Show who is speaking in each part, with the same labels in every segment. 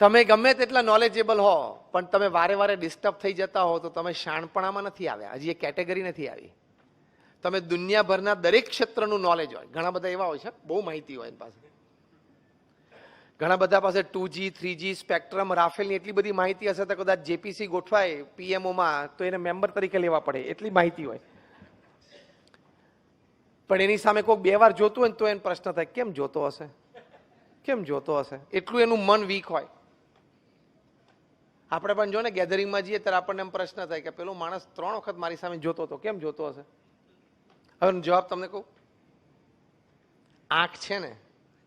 Speaker 1: તમે ગમે તેટલા નોલેજેબલ હો પણ તમે વારે વારે ડિસ્ટર્બ થઈ જતા હો તો તમે શાણપણામાં નથી આવ્યા, હજી એ કેટેગરી નથી આવી. તમે દુનિયાભરના દરેક ક્ષેત્રનું નોલેજ હોય, ઘણા બધા એવા હોય છે બહુ માહિતી હોય એની પાસે, ઘણા બધા પાસે 2G 3G સ્પેક્ટ્રમ રાફેલની એટલી બધી માહિતી હશે તો કદાચ જેપીસી ગોઠવાય પીએમઓમાં તો એને મેમ્બર તરીકે લેવા પડે એટલી માહિતી હોય. પણ એની સામે કોઈ બે વાર જોતું હોય તો એને પ્રશ્ન થાય કેમ જોતો હશે, કેમ જોતો હશે, એટલું એનું મન વીક હોય. આપણે પણ જો ને ગેધરિંગમાં જઈએ ત્યારે આપણને એમ પ્રશ્ન થાય કે પેલો માણસ 3 વખત મારી સામે જોતો હતો, કેમ જોતો હશે? હવે જવાબ તમને કહું, આંખ છે ને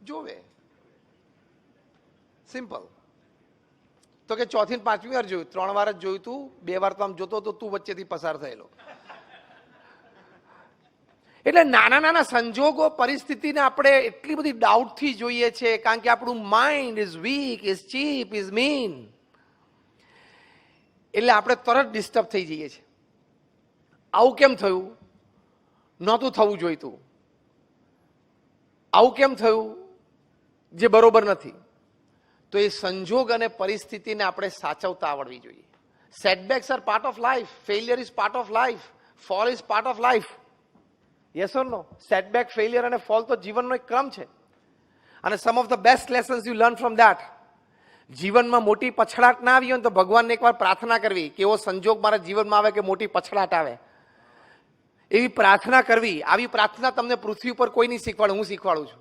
Speaker 1: જોવે, સિમ્પલ. તો કે 4થી 5મી વાર જોયું, 3 વાર જ જોયું તું, 2 વાર તો આમ જોતો તો તું વચ્ચેથી પસાર થયેલો. એટલે નાના નાના સંજોગો પરિસ્થિતિને આપણે એટલી બધી ડાઉટથી જોઈએ છે કારણ કે આપણું mind is weak, is cheap, is mean. એટલે આપણે તરત ડિસ્ટર્બ થઈ જઈએ છીએ. આવું કેમ થયું? નહોતું થવું જોઈતું. આવું કેમ થયું જે બરોબર નથી? તો એ સંજોગ અને પરિસ્થિતિને આપણે સાચવતા આવડવી જોઈએ. Setbacks are part of life, failure is part of life, fall is part of life. Yes or no? Setback, failure અને ફોલ તો જીવનનો એક ક્રમ છે. અને some of the best lessons you learn from that. જીવનમાં મોટી પછડાટ ના આવી હોય તો ભગવાનને એકવાર પ્રાર્થના કરવી કે એવો સંજોગ મારા જીવનમાં આવે કે મોટી પછડાટ આવે, એવી પ્રાર્થના કરવી. આવી પ્રાર્થના તમને પૃથ્વી ઉપર કોઈ નહીં શીખવાડે, હું શીખવાડું છું.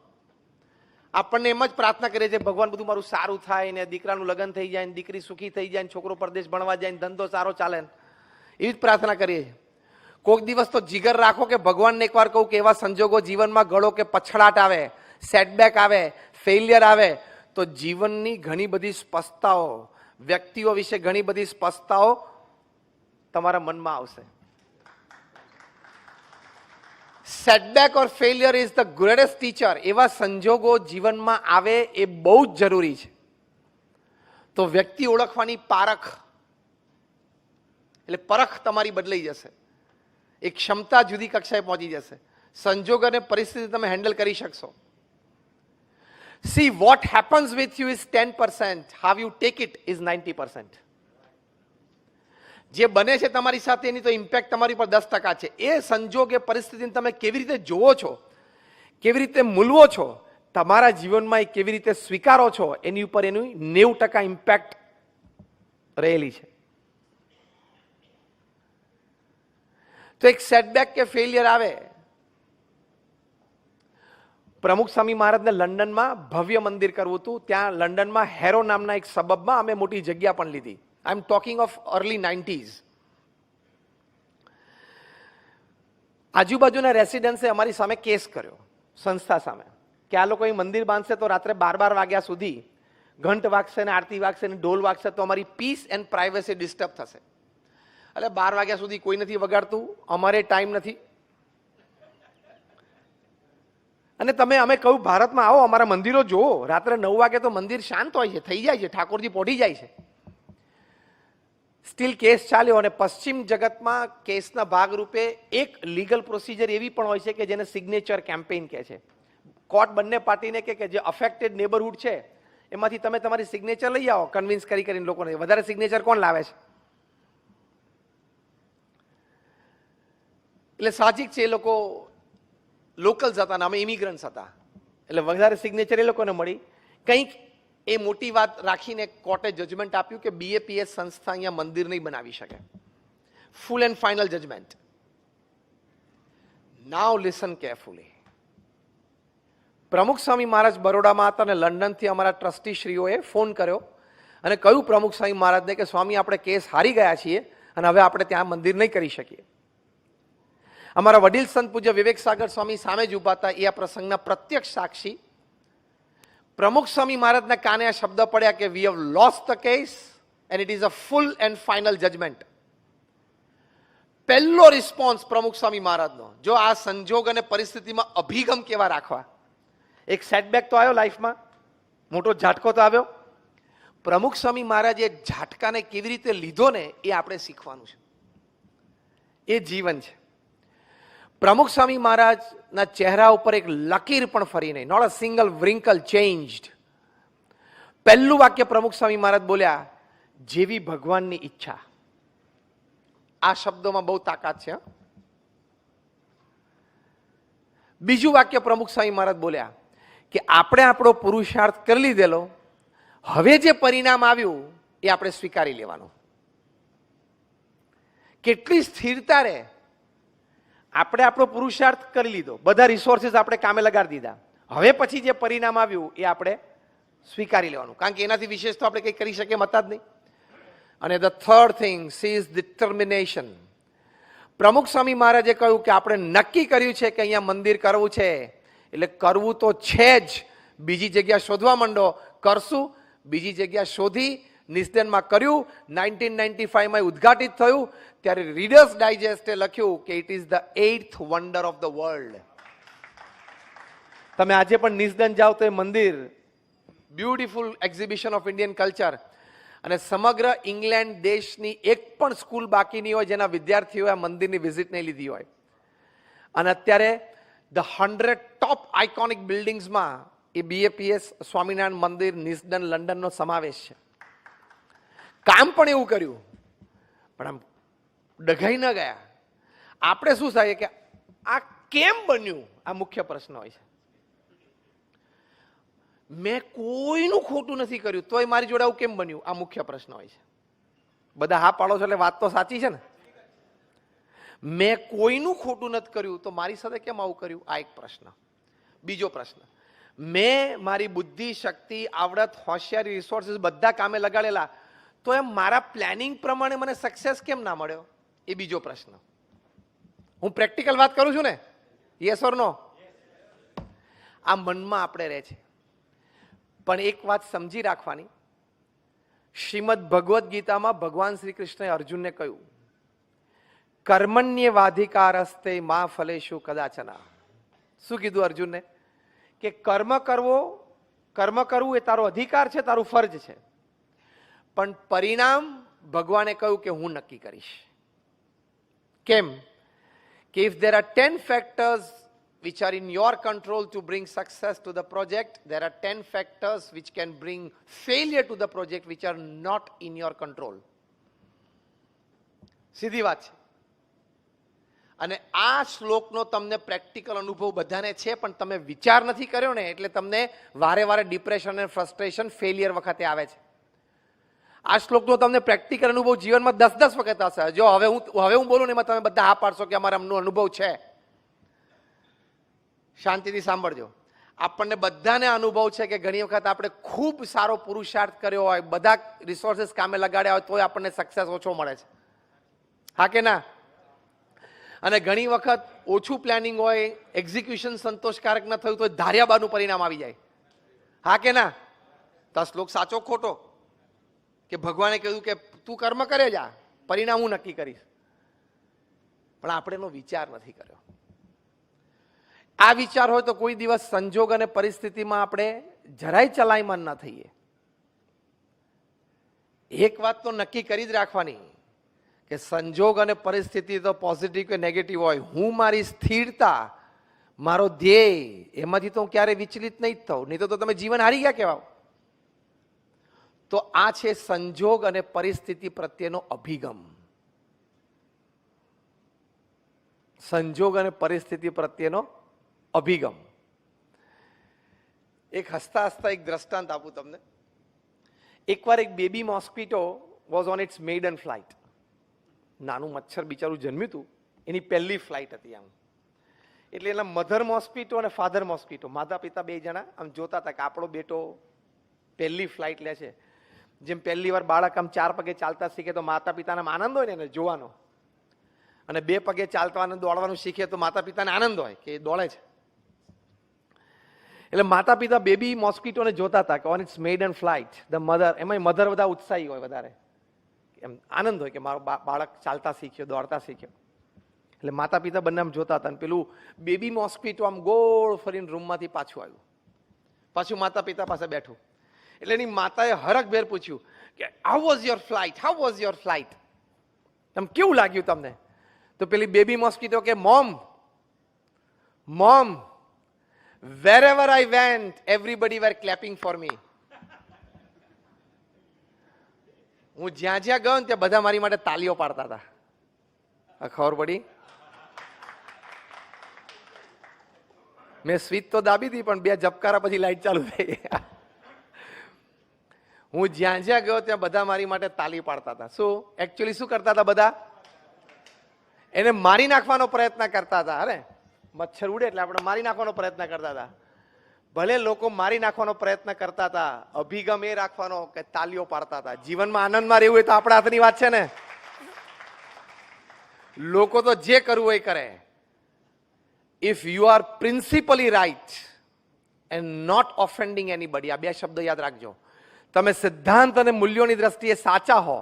Speaker 1: આપણને એમ જ પ્રાર્થના કરીએ છીએ ભગવાન બધું મારું સારું થાય ને, દીકરાનું લગ્ન થઈ જાય ને, દીકરી સુખી થઈ જાય ને, છોકરો પરદેશ ભણવા જાય ને, ધંધો સારો ચાલે ને, એવી જ પ્રાર્થના કરીએ છીએ. કોઈક દિવસ તો જીગર રાખો કે ભગવાનને એકવાર કહું કે એવા સંજોગો જીવનમાં ગળો કે પછડાટ આવે, સેટબેક આવે, ફેલિયર આવે તો જીવનની ઘણી બધી સ્પષ્ટતાઓ, વ્યક્તિઓ વિશે ઘણી બધી સ્પષ્ટતાઓ તમારા મનમાં આવશે. Setback or failure is the greatest teacher. એવા સંજોગો જીવનમાં આવે એ બહુ જ જરૂરી છે. તો વ્યક્તિ ઓળખવાની પારખ એટલે પરખ તમારી બદલાઈ જશે, એક ક્ષમતા જુદી કક્ષાએ પહોંચી જશે. સંજોગ અને પરિસ્થિતિ તમે હેન્ડલ કરી શકશો. See, what happens with you is 10%. How you take it is 90%. જે બને છે તમારી સાથે એની તો ઇમ્પેક્ટ તમારી પર 10% છે. એ સંજોગ એ પરિસ્થિતિને તમે કેવી રીતે જોવો છો, કેવી રીતે મૂલવો છો, તમારા જીવનમાં એ કેવી રીતે સ્વીકારો છો એની ઉપર એનું 90% ઇમ્પેક્ટ રહેલી છે. તો એક સેટબેક કે ફેલિયર આવે. પ્રમુખ સ્વામી મહારાજને લંડનમાં ભવ્ય મંદિર કરવું હતું. ત્યાં લંડનમાં હેરો નામના એક સબબમાં અમે મોટી જગ્યા પણ લીધી. I am talking of early 90s. આજુબાજુના રેસિડન્સે અમારી સામે કેસ કર્યો સંસ્થા સામે કે આ લોકો અહીં મંદિર બાંધશે તો રાત્રે 12 વાગ્યા સુધી ઘંટ વાગશે ને, આરતી વાગશે ને, ઢોલ વાગશે તો અમારી પીસ એન્ડ પ્રાઇવસી ડિસ્ટર્બ થશે. એટલે 12 વાગ્યા સુધી કોઈ નથી વગાડતું, અમારે ટાઈમ નથી. અને અમે કહ્યું ભારતમાં આવો, અમારા મંદિરો જુઓ, રાત્રે 9 વાગે તો મંદિર શાંત હોય છે, થઈ જાય છે, ઠાકોરજી પોઢી જાય છે. સ્ટીલ કેસ ચાલ્યો અને પશ્ચિમ જગતમાં કેસના ભાગરૂપે એક લીગલ પ્રોસિજર એવી પણ હોય છે કે જેને સિગ્નેચર કેમ્પેઇન કહે છે. કોર્ટ બંને પાર્ટીને કે જે અફેક્ટેડ નેબરહુડ છે એમાંથી તમે તમારી સિગ્નેચર લઈ આવો, કન્વિન્સ કરીને લોકોને. વધારે સિગ્નેચર કોણ લાવે છે? એટલે સાહજિક છે એ લોકો લોકલ્સ હતા ને અમે ઇમિગ્રન્ટ્સ હતા, એટલે વધારે સિગ્નેચર એ લોકોને મળી. કંઈક એ મોટી વાત રાખીને કોર્ટે જજમેન્ટ આપ્યું કે BAPS સંસ્થા અહીંયા મંદિર નહીં બનાવી શકે. Full and final judgement. Now listen carefully. Pramukh Swami મહારાજ બરોડામાં હતા અને લંડનથી અમારા ટ્રસ્ટીશ્રીઓએ ફોન કર્યો અને કહ્યું પ્રમુખ સ્વામી મહારાજને કે સ્વામી આપણે કેસ હારી ગયા છીએ અને હવે આપણે ત્યાં મંદિર નહીં કરી શકીએ. અમારા વડીલ સંત પૂજ્ય વિવેક સાગર સ્વામી સામે જ ઉભા હતા, એ આ પ્રસંગના પ્રત્યક્ષ સાક્ષી. પ્રમુખ સ્વામી મહારાજના કાને આ શબ્દ પડ્યા કે we have lost the case and it is a full and final judgement. પહેલો રિસ્પોન્સ પ્રમુખ સ્વામી મહારાજનો. જો આ સંજોગ અને પરિસ્થિતિમાં અભિગમ કેવા રાખવા. એક સેટબેક તો આવ્યો લાઈફમાં, મોટો ઝાટકો તો આવ્યો. પ્રમુખ સ્વામી મહારાજે ઝાટકાને કેવી રીતે લીધો ને એ આપણે શીખવાનું છે. એ જીવન છે. પ્રમુખ સ્વામી મહારાજના ચહેરા ઉપર એક લકીર પણ ફરી નહીં, નોટ અ સિંગલ વ્રિંકલ ચેન્જડ. પહેલું વાક્ય પ્રમુખ સ્વામી મહારાજ બોલ્યા, જેવી ભગવાનની ઈચ્છા. આ શબ્દોમાં બહુ તાકાત છે. બીજું વાક્ય પ્રમુખ સ્વામી મહારાજ બોલ્યા કે આપણે આપણો પુરુષાર્થ કરી લીધેલો, હવે જે પરિણામ આવ્યું એ આપણે સ્વીકારી લેવાનું. કેટલી સ્થિરતા રહે. આપણે આપણો પુરુષાર્થ કરી લીધો, બધા રિસોર્સિસ આપણે કામે લગાડી દીધા, હવે પછી જે પરિણામ આવ્યું એ આપણે સ્વીકારી લેવાનું, કારણ કે એનાથી વિશેષ તો આપણે કંઈ કરી શકીએ મતા જ નહીં. અને the third thing is determination. પ્રમુખ સ્વામી મહારાજે કહ્યું કે આપણે નક્કી કર્યું છે કે અહીંયા મંદિર કરવું છે, એટલે કરવું તો છે જ. બીજી જગ્યા શોધવા માંડો, કરશું. બીજી જગ્યા શોધી નિસ્દનમાં કર્યું. 1995માં ઉદ્ઘાટિત થયું ત્યારે રીડર્સ ડાયજેસ્ટે લખ્યું કે it is the 8th wonder of the world. તમે આજે પણ નિસ્દન જાઓ તો એ મંદિર beautiful exhibition of Indian culture, અને સમગ્ર ઇંગ્લેન્ડ દેશની એક પણ સ્કૂલ બાકી નહીં હોય જેના વિદ્યાર્થીઓએ આ મંદિરની વિઝિટ નહીં લીધી હોય. અને અત્યારે ધ 100 ટોપ આઇકોનિક બિલ્ડિંગ્સમાં એ BAPS સ્વામિનારાયણ મંદિર નિસ્દન લંડનનો સમાવેશ છે. કામ પણ એવું કર્યું, પણ આમ ડઘાઈ ન ગયા. આપણે શું થાય કે આ કેમ બન્યું, આ મુખ્ય પ્રશ્ન હોય છે. મેં કોઈનું ખોટું નથી કર્યું તોય મારી જોડે આવું કેમ બન્યું, આ મુખ્ય પ્રશ્ન હોય છે. બધા હા પાડો છો એટલે વાત તો સાચી છે ને. મેં કોઈનું ખોટું નથી કર્યું તો મારી સાથે કેમ આવું કર્યું, આ એક પ્રશ્ન. બીજો પ્રશ્ન, મેં મારી બુદ્ધિ, શક્તિ, આવડત, હોશિયારી, રિસોર્સિસ બધા કામે લગાડેલા, તો એમ મારા પ્લાનિંગ પ્રમાણે મને સક્સેસ કેમ ના મળ્યો, એ બીજો પ્રશ્ન. હું પ્રેક્ટિકલ વાત કરું છું ને, યસ ઓર નો. આ મનમાં આપણે રહે છે. પણ એક વાત સમજી રાખવાની, શ્રીમદ ભગવદ્ ગીતામાં ભગવાન શ્રી કૃષ્ણએ અર્જુનને કહ્યું, કર્મણ્યવાધિકારસ્તે મા ફલેષુ કદાચના. શું કીધું અર્જુનને? કે કર્મ કરવું એ તારો અધિકાર છે, તારું ફરજ છે, પણ પરિણામ ભગવાને કહ્યું કે હું નક્કી કરીશ. કેમ? કે if there are 10 factors which are in your control to bring success to the project, there are 10 factors which can bring failure to the project which are not in your control. સીધી વાત છે. અને આ શ્લોકનો તમને practical અનુભવ બધાને છે, પણ તમે વિચાર નથી કર્યો ને, એટલે તમને વારે વારે ડિપ્રેશન અને ફ્રસ્ટ્રેશન ફેલિયર વખતે આવે છે. આ શ્લોકનો તમને પ્રેક્ટિકલ અનુભવ જીવનમાં 10 વખત હશે. જો હવે હું બોલું ને એમાં તમે બધા હા પાડશો કે અમારા અનુભવ છે. શાંતિથી સાંભળજો. આપણને બધાને અનુભવ છે કે ઘણી વખત આપણે ખૂબ સારો પુરુષાર્થ કર્યો હોય, બધા રિસોર્સિસ કામે લગાડ્યા હોય, તોય આપણને સક્સેસ ઓછો મળે છે. હા કે ના? અને ઘણી વખત ઓછું પ્લાનિંગ હોય, એક્ઝિક્યુશન સંતોષકારક ન થયું તો ધાર્યા બાદનું પરિણામ આવી જાય. હા કે ના? તો આ શ્લોક સાચો ખોટો? કે ભગવાને કહ્યું કે તું કર્મ કરે જા, પરિણામ હું નક્કી કરીશ, પણ આપણે એનો વિચાર નથી કર્યો. આ વિચાર હોય તો કોઈ દિવસ સંજોગ અને પરિસ્થિતિમાં આપણે જરાય ચલાયમાન ના થઈએ. એક વાત તો નક્કી કરી જ રાખવાની કે સંજોગ અને પરિસ્થિતિ તો પોઝિટિવ કે નેગેટિવ હોય, હું મારી સ્થિરતા, મારો ધ્યેય, એમાંથી તો હું ક્યારેય વિચલિત નહીં જ થઉં, નહીં તો તમે જીવન હારી ગયા કહેવાય. તો આ છે સંજોગ અને પરિસ્થિતિ પ્રત્યેનો અભિગમ. સંજોગ અને પરિસ્થિતિ પ્રત્યેનો અભિગમ. એક હસતા હસતા એક દ્રષ્ટાંત આપું તમને. એકવાર એક baby mosquito was on it's maiden flight. નાનું મચ્છર બિચારું જન્મ્યું હતું, એની પહેલી ફ્લાઇટ હતી આમ. એટલે એના મધર મોસ્કીટો અને ફાધર મોસ્કીટો, માતા પિતા બે જણા આમ જોતા હતા કે આપણો બેટો પહેલી ફ્લાઇટ લે છે. જેમ પહેલી વાર બાળક આમ 4 પગે ચાલતા શીખે તો માતા પિતાને આનંદ હોય ને એને જોવાનો, અને 2 પગે ચાલવાનું દોડવાનું શીખે તો માતા પિતાને આનંદ હોય કે એ દોડે છે. એટલે માતા પિતા બેબી મોસ્કીટોને જોતા હતા કે on it's maiden flight the mother, એમાં મધર બધા ઉત્સાહી હોય, વધારે એમ આનંદ હોય કે મારો બાળક ચાલતા શીખ્યો, દોડતા શીખ્યો. એટલે માતા પિતા બંને આમ જોતા હતા. અને પેલું બેબી મોસ્કીટો આમ ગોળ ફરીને રૂમમાંથી પાછું આવ્યું, પાછું માતા પિતા પાસે બેઠું. એટલે એની માતાએ હરખભેર પૂછ્યું કે how was your flight, how was your flight, એમ કેવું લાગ્યું તમને? તો પેલી બેબી મોસ્કીટો કે mom, mom, wherever I went, everybody were clapping for me. હું જ્યાં જ્યાં ગયો ને ત્યાં બધા મારી માટે તાલીઓ પાડતા હતા. ખબર પડી? મેં સ્વિચ તો દાબી હતી પણ 2 ઝબકારા પછી લાઈટ ચાલુ થઈ. હું જ્યાં જ્યાં ગયો ત્યાં બધા મારી માટે તાલી પાડતા હતા. શું એકચ્યુઅલી શું કરતા હતા? બધા એને મારી નાખવાનો પ્રયત્ન કરતા હતા. અરે મચ્છર ઉડે એટલે આપણે મારી નાખવાનો પ્રયત્ન કરતા હતા. ભલે લોકો મારી નાખવાનો પ્રયત્ન કરતા હતા, અભિગમ એ રાખવાનો કે તાલીઓ પાડતા હતા. જીવનમાં આનંદમાં રહેવું હોય તો આપણા હાથની વાત છે ને. લોકો તો જે કરવું હોય કરે. If you are principally right and not offending anybody, આ 2 શબ્દો યાદ રાખજો. તમે સિદ્ધાંત અને મૂલ્યોની દ્રષ્ટિએ સાચા હો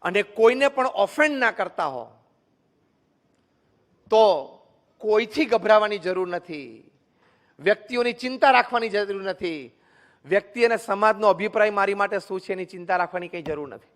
Speaker 1: અને કોઈને પણ ઓફેન્ડ ના કરતા હો તો કોઈથી ગભરાવાની જરૂર નથી. વ્યક્તિઓની ચિંતા રાખવાની જરૂર નથી. વ્યક્તિ અને સમાજનો અભિપ્રાય મારી માટે શું છે એની ચિંતા રાખવાની કઈ જરૂર નથી.